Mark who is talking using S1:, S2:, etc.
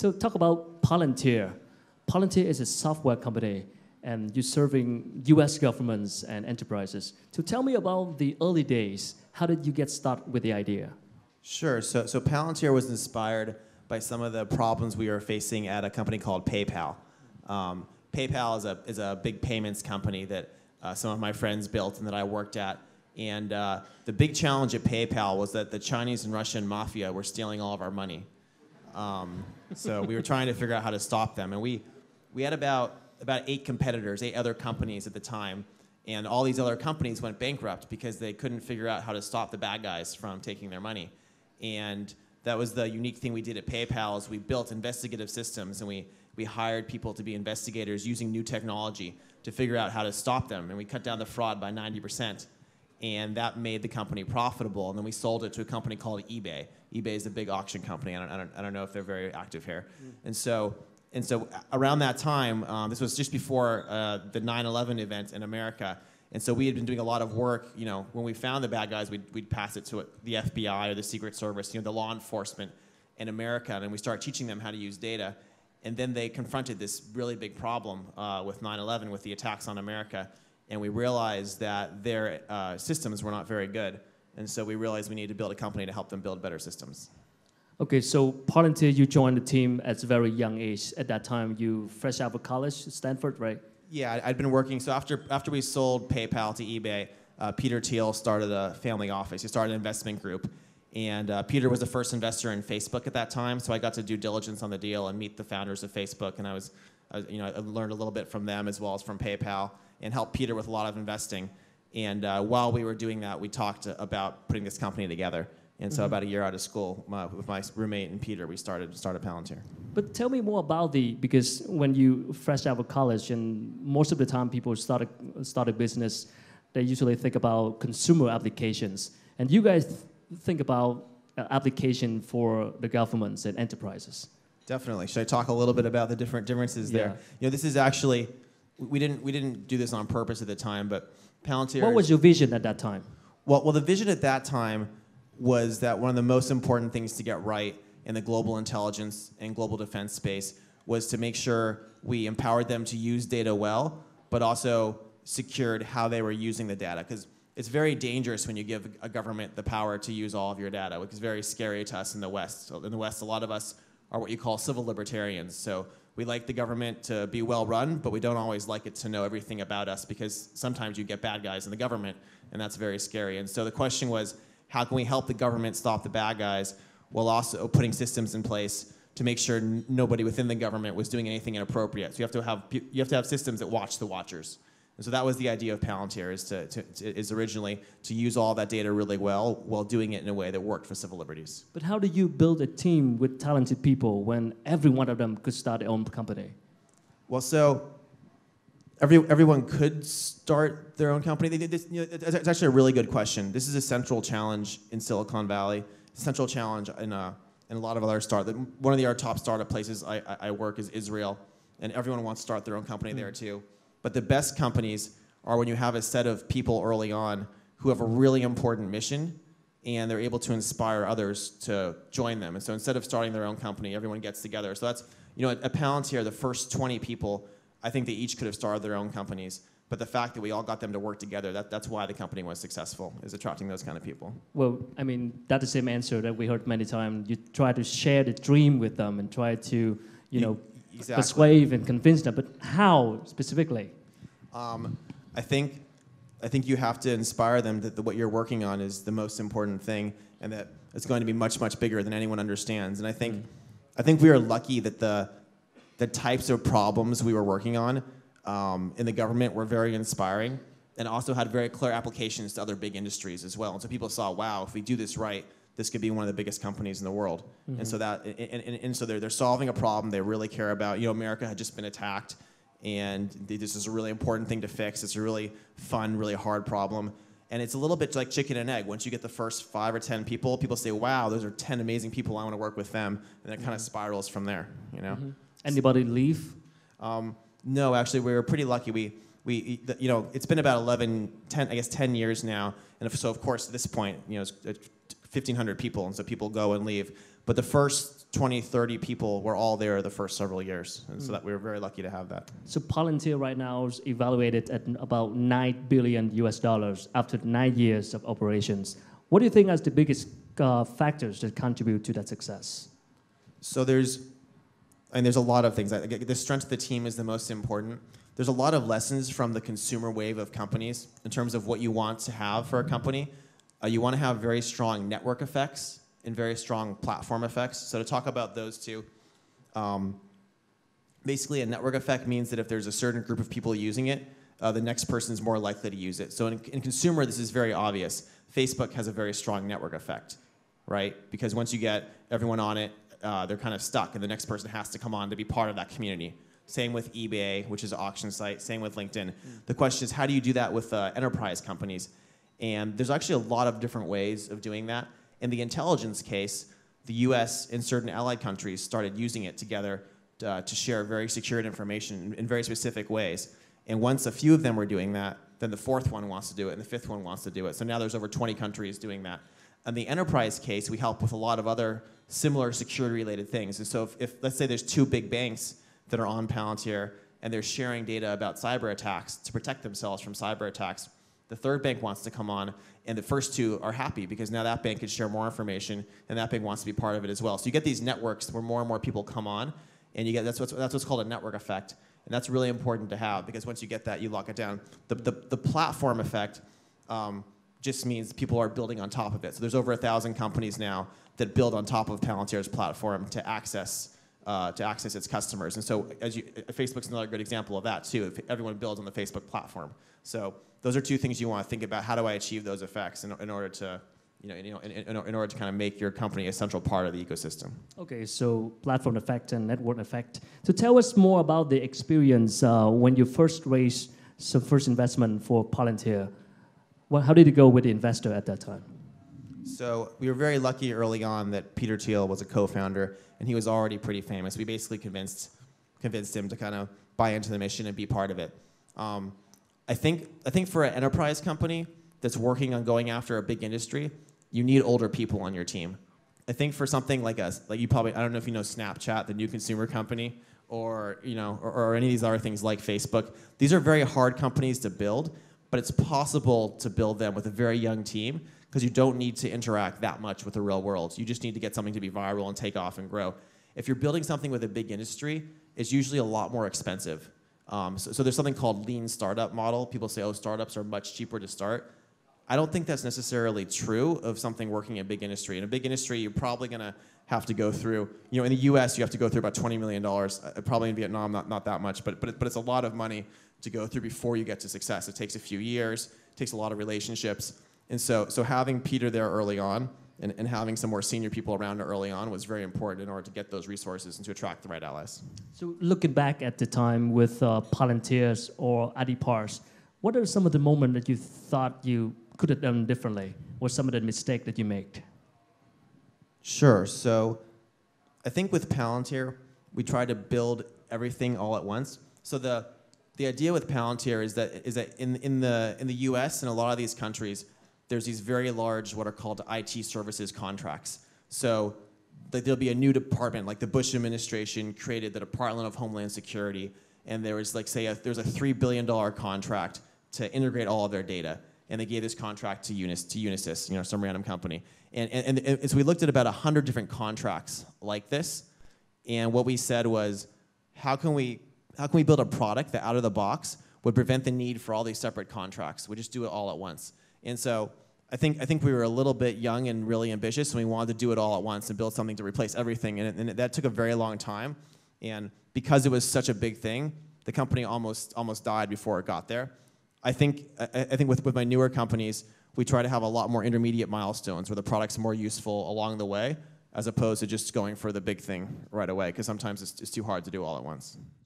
S1: So talk about Palantir. Palantir is a software company, and you're serving U.S. governments and enterprises. So tell me about the early days. How did you get started with the idea?
S2: Sure. So Palantir was inspired by some of the problems we were facing at a company called PayPal. PayPal is a big payments company that some of my friends built and that I worked at. And the big challenge at PayPal was that the Chinese and Russian mafia were stealing all of our money. So we were trying to figure out how to stop them. And we had about 8 competitors, 8 other companies at the time. And all these other companies went bankrupt because they couldn't figure out how to stop the bad guys from taking their money. And that was the unique thing we did at PayPal is we built investigative systems and we hired people to be investigators using new technology to figure out how to stop them. And we cut down the fraud by 90%. And that made the company profitable. And then we sold it to a company called eBay. eBay is a big auction company. I don't know if they're very active here. And so around that time, this was just before the 9/11 event in America. And so we had been doing a lot of work. You know, when we found the bad guys, we'd pass it to the FBI or the Secret Service, the law enforcement in America, and we started teaching them how to use data. And then they confronted this really big problem with 9/11, with the attacks on America. And we realized that their systems were not very good. And so we realized we needed to build a company to help them build better systems.
S1: Okay, so Palantir, you joined the team at a very young age. At that time, you fresh out of college, Stanford, right?
S2: Yeah, I'd been working. So after we sold PayPal to eBay, Peter Thiel started a family office. He started an investment group. And Peter was the first investor in Facebook at that time. So I got to do diligence on the deal and meet the founders of Facebook. And I learned a little bit from them as well as from PayPal and helped Peter with a lot of investing. And while we were doing that, we talked about putting this company together. And so about a year out of school, with my roommate and Peter, we started Palantir.
S1: But tell me more about because when you fresh out of college, and most of the time people start a business, they usually think about consumer applications. And you guys think about application for the governments and enterprises.
S2: Definitely. Should I talk a little bit about the different differences there? This is actually, we didn't do this on purpose at the time, but Palantir.
S1: What was your vision at that time?
S2: Well, the vision at that time was that one of the most important things to get right in the global intelligence and global defense space was to make sure we empowered them to use data well, but also secured how they were using the data. Because it's very dangerous when you give a government the power to use all of your data, which is very scary to us in the West. So in the West, a lot of us are what you call civil libertarians. So we like the government to be well run, but we don't always like it to know everything about us because sometimes you get bad guys in the government, and that's very scary. And so the question was, how can we help the government stop the bad guys while also putting systems in place to make sure nobody within the government was doing anything inappropriate? So you have to have systems that watch the watchers. And so that was the idea of Palantir, is originally to use all that data really well while doing it in a way that worked for civil liberties.
S1: But how do you build a team with talented people when every one of them could start their own company?
S2: Well, so everyone could start their own company. It's actually a really good question. This is a central challenge in Silicon Valley, a central challenge in a lot of other startups. One of our top startup places I work is Israel, and everyone wants to start their own company there too. But the best companies are when you have a set of people early on who have a really important mission and they're able to inspire others to join them. And so instead of starting their own company, everyone gets together. So that's, at Palantir, the first 20 people, I think they each could have started their own companies. But the fact that we all got them to work together, that's why the company was successful, is attracting those kind of people.
S1: Well, that's the same answer that we heard many times. You try to share the dream with them and try to, exactly. Persuade and convince them, but how specifically?
S2: I think you have to inspire them that what you're working on is the most important thing, and that it's going to be much, much bigger than anyone understands. And I think we are lucky that the types of problems we were working on in the government were very inspiring, and also had very clear applications to other big industries as well. And so people saw, wow, if we do this right, this could be one of the biggest companies in the world. Mm-hmm. And so they're solving a problem they really care about. America had just been attacked, and this is a really important thing to fix. It's a really fun, really hard problem. And it's a little bit like chicken and egg. Once you get the first 5 or 10 people say, wow, those are 10 amazing people, I want to work with them. And it kind of spirals from there, Mm-hmm.
S1: Anybody leave?
S2: No, actually, we were pretty lucky. It's been about 10 years now. And so, of course, at this point, it's 1,500 people, and so people go and leave. But the first 20, 30 people were all there the first several years. And so that we were very lucky to have that.
S1: So Palantir right now is evaluated at about $9 billion US dollars after 9 years of operations. What do you think are the biggest factors that contribute to that success?
S2: So there's a lot of things. The strength of the team is the most important. There's a lot of lessons from the consumer wave of companies in terms of what you want to have for a company. You want to have very strong network effects and very strong platform effects. So to talk about those two, basically a network effect means that if there's a certain group of people using it, the next person's more likely to use it. So in consumer, this is very obvious. Facebook has a very strong network effect, right? Because once you get everyone on it, they're kind of stuck, and the next person has to come on to be part of that community. Same with eBay, which is an auction site. Same with LinkedIn. The question is, how do you do that with enterprise companies? And there's actually a lot of different ways of doing that. In the intelligence case, the US and certain allied countries started using it together to share very secured information in very specific ways. And once a few of them were doing that, then the fourth one wants to do it, and the fifth one wants to do it. So now there's over 20 countries doing that. In the enterprise case, we help with a lot of other similar security-related things. And so if let's say there's two big banks that are on Palantir, and they're sharing data about cyber attacks to protect themselves from cyber attacks, the third bank wants to come on, and the first two are happy because now that bank can share more information, and that bank wants to be part of it as well. So you get these networks where more and more people come on, and you get that's what's called a network effect, and that's really important to have because once you get that, you lock it down. The platform effect just means people are building on top of it. So there's over 1,000 companies now that build on top of Palantir's platform to access its customers. And so Facebook's another good example of that too. If everyone builds on the Facebook platform. So those are two things you want to think about. How do I achieve those effects in order to, in order to kind of make your company a central part of the ecosystem? Okay,
S1: so platform effect and network effect. So tell us more about the experience when you first raised some first investment for Palantir. How did it go with the investor at that time?
S2: So we were very lucky early on that Peter Thiel was a co-founder, and he was already pretty famous. We basically convinced him to kind of buy into the mission and be part of it. I think for an enterprise company that's working on going after a big industry, you need older people on your team. I think for something like us, like you probably, I don't know if you know Snapchat, the new consumer company, or or any of these other things like Facebook. These are very hard companies to build, but it's possible to build them with a very young team because you don't need to interact that much with the real world. You just need to get something to be viral and take off and grow. If you're building something with a big industry, it's usually a lot more expensive. So there's something called lean startup model. People say, oh, startups are much cheaper to start. I don't think that's necessarily true of something working in a big industry. In a big industry, you're probably going to have to go through, in the US, you have to go through about $20 million. Probably in Vietnam, not that much, but it's a lot of money to go through before you get to success. It takes a few years, it takes a lot of relationships. And so having Peter there early on and having some more senior people around early on was very important in order to get those resources and to attract the right allies.
S1: So looking back at the time with Palantir or Adipars, what are some of the moments that you thought you could have done differently? Or some of the mistakes that you made?
S2: Sure. So I think with Palantir, we try to build everything all at once. So the idea with Palantir is that in the US and a lot of these countries, there's these very large what are called IT services contracts. So there'll be a new department, like the Bush administration created the Department of Homeland Security, and there was there's a $3 billion contract to integrate all of their data. And they gave this contract to Unisys, some random company. And so we looked at about 100 different contracts like this. And what we said was, how can we build a product that out of the box would prevent the need for all these separate contracts? We just do it all at once. And so I think we were a little bit young and really ambitious, and we wanted to do it all at once and build something to replace everything. And that took a very long time. And because it was such a big thing, the company almost died before it got there. I think with my newer companies, we try to have a lot more intermediate milestones where the product's more useful along the way, as opposed to just going for the big thing right away, because sometimes it's too hard to do all at once.